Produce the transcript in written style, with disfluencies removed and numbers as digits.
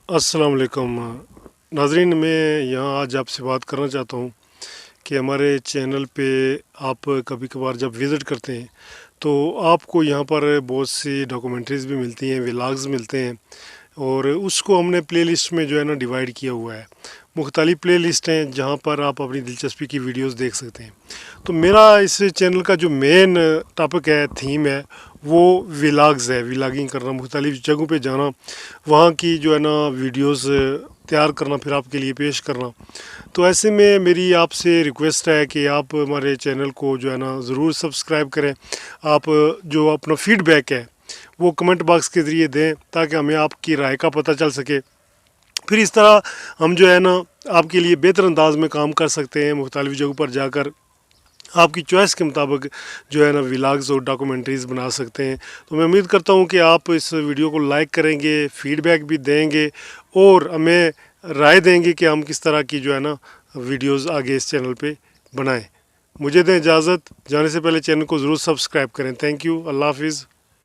अस्सलाम वालेकुम नाजरीन, मैं यहाँ आज आपसे बात करना चाहता हूँ कि हमारे चैनल पे आप कभी कभार जब विज़िट करते हैं तो आपको यहाँ पर बहुत सी डॉक्यूमेंट्रीज़ भी मिलती हैं, व्लॉग्स मिलते हैं, और उसको हमने प्लेलिस्ट में जो है ना डिवाइड किया हुआ है। मुख्तलिफ़ प्लेलिस्ट हैं जहाँ पर आप अपनी दिलचस्पी की वीडियोस देख सकते हैं। तो मेरा इस चैनल का जो मेन टॉपिक है, थीम है, वो व्लॉग्स है। व्लॉगिंग करना, मुख्तलिफ़ जगहों पे जाना, वहाँ की जो है ना वीडियोस तैयार करना, फिर आपके लिए पेश करना। तो ऐसे में मेरी आपसे रिक्वेस्ट है कि आप हमारे चैनल को जो है ना ज़रूर सब्सक्राइब करें। आप जो अपना फीडबैक है वो कमेंट बॉक्स के ज़रिए दें ताकि हमें आपकी राय का पता चल सके। फिर इस तरह हम जो है ना आपके लिए बेहतर अंदाज में काम कर सकते हैं। मुख्तलिफ़ जगहों पर जाकर आपकी चॉइस के मुताबिक जो है ना व्लॉग्स और डॉक्यूमेंट्रीज़ बना सकते हैं। तो मैं उम्मीद करता हूँ कि आप इस वीडियो को लाइक करेंगे, फीडबैक भी देंगे और हमें राय देंगे कि हम किस तरह की जो है ना वीडियोस आगे इस चैनल पे बनाएं। मुझे दें इजाज़त, जाने से पहले चैनल को ज़रूर सब्सक्राइब करें। थैंक यू, अल्लाह हाफिज़।